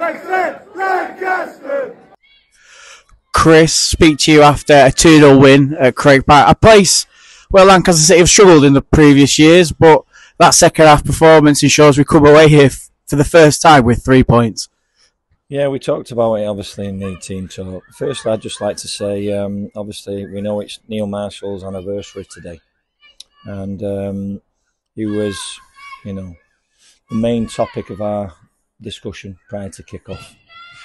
Lancaster! Chris, speak to you after a 2-0 win at Craig Park, a place where Lancaster City have struggled in the previous years, but that second half performance ensures we come away here for the first time with 3 points. Yeah, we talked about it obviously in the team talk. Firstly, I'd just like to say, obviously we know it's Neil Marshall's anniversary today, and he was, the main topic of our discussion prior to kick-off,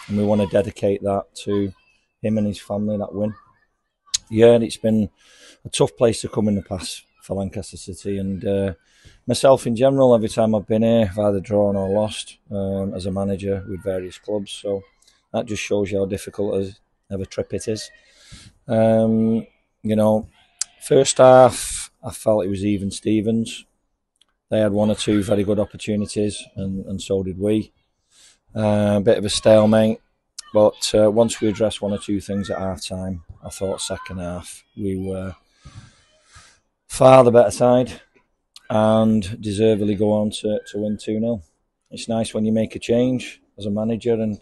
and we want to dedicate that to him and his family, that win. Yeah, it's been a tough place to come in the past for Lancaster City, and myself in general, every time I've been here, I've either drawn or lost as a manager with various clubs, so that just shows you how difficult of a trip it is. First half, I felt it was even Stevens. They had one or two very good opportunities, and so did we. A bit of a stalemate, but once we addressed one or two things at half time, I thought second half we were far the better side and deservedly go on to win 2-0. It's nice when you make a change as a manager, and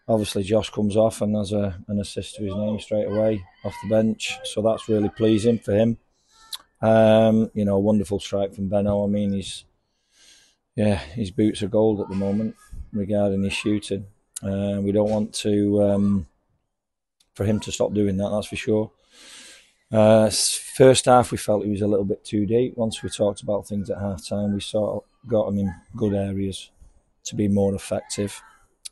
obviously Josh comes off and has an assist to his name straight away off the bench, so that's really pleasing for him. Wonderful strike from Benno. I mean, his boots are gold at the moment regarding his shooting. We don't want to for him to stop doing that, that's for sure. First half, we felt he was a little bit too deep. Once we talked about things at half time, we sort of got him in good areas to be more effective.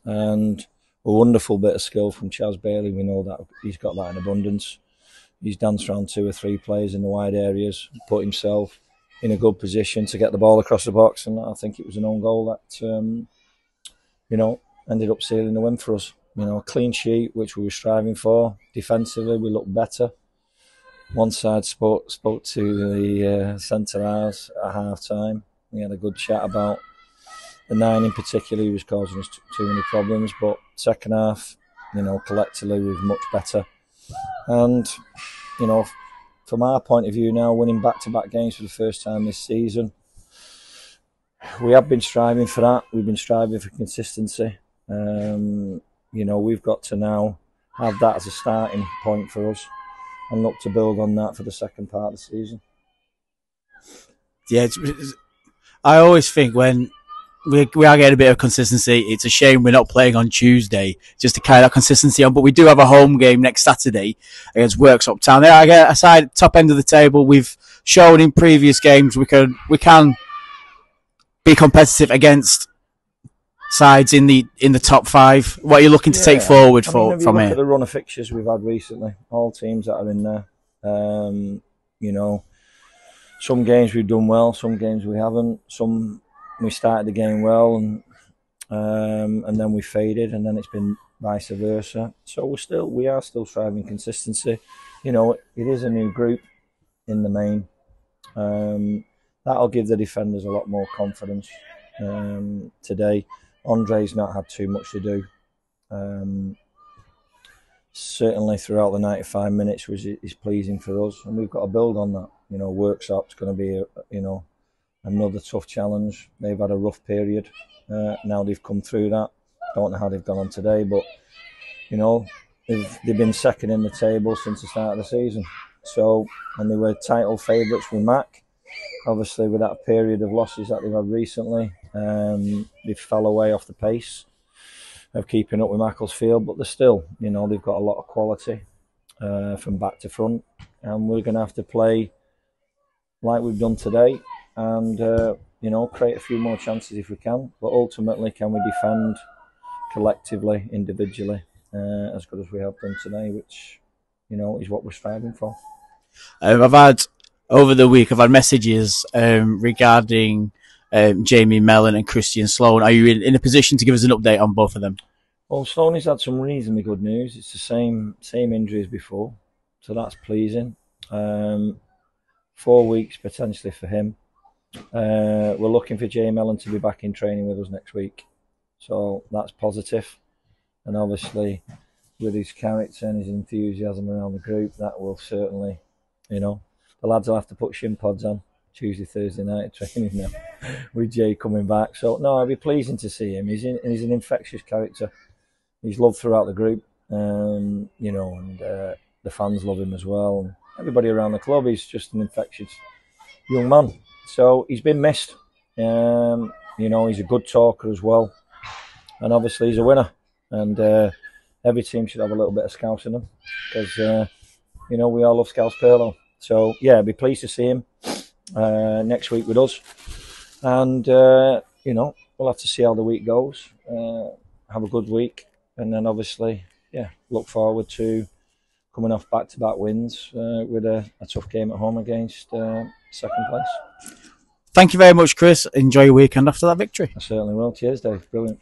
And a wonderful bit of skill from 𝗕𝙬𝗹𝗆𝘆. We know that he's got that in abundance. He's danced around 2 or 3 players in the wide areas, put himself in a good position to get the ball across the box, and I think it was an own goal that ended up sealing the win for us. A clean sheet, which we were striving for. Defensively, we looked better. One side spoke to the centre halves at half time. We had a good chat about the 9 in particular, who was causing us too many problems. But second half, collectively, we were much better. And, from our point of view now, winning back-to-back games for the first time this season, we have been striving for that. We've been striving for consistency. We've got to now have that as a starting point for us and look to build on that for the second part of the season. Yeah, I always think when we are getting a bit of consistency, it's a shame we're not playing on Tuesday just to carry that consistency on. But we do have a home game next Saturday against Worksop Town. They're aside top end of the table. We've shown in previous games we can be competitive against sides in the top 5. What are you looking to take forward from here? Look at the run of fixtures we've had recently, all teams that are in there. Some games we've done well, some games we haven't. Some we started the game well and then we faded, and then it's been vice versa. So we are still striving consistency. It is a new group in the main. That'll give the defenders a lot more confidence today. Andre's not had too much to do. Certainly throughout the 95 minutes is pleasing for us, and we've got to build on that. Worksop's going to be another tough challenge. They've had a rough period. Now they've come through that. Don't know how they've gone on today, but they've been second in the table since the start of the season. So, and they were title favourites with Mac. Obviously, with that period of losses that they've had recently, they fell away off the pace of keeping up with Macclesfield, but they're still, they've got a lot of quality from back to front, and we're going to have to play like we've done today and, create a few more chances if we can. But ultimately, can we defend collectively, individually, as good as we have done today, which, is what we're striving for. Over the week, I've had messages regarding Jamie Mellon and Christian Sloan. Are you in a position to give us an update on both of them? Well, Sloan's had some reasonably good news. It's the same injury as before, so that's pleasing. 4 weeks potentially for him. We're looking for Jamie Mellon to be back in training with us next week, so that's positive. And obviously, with his character and his enthusiasm around the group, that will certainly, the lads will have to put shin pods on Tuesday, Thursday night training now. with Jay coming back. So no, it'd be pleasing to see him. He's an infectious character. He's loved throughout the group, and the fans love him as well. And everybody around the club, he's just an infectious young man. So he's been missed. He's a good talker as well, and obviously he's a winner. And every team should have a little bit of Scouse in them, because we all love 𝗕𝗹𝗹𝘆. So yeah, I'd be pleased to see him next week with us. And we'll have to see how the week goes. Have a good week, and then obviously, look forward to coming off back-to-back wins with a tough game at home against second place. Thank you very much, Chris. Enjoy your weekend after that victory. I certainly will. Cheers, Dave. Brilliant.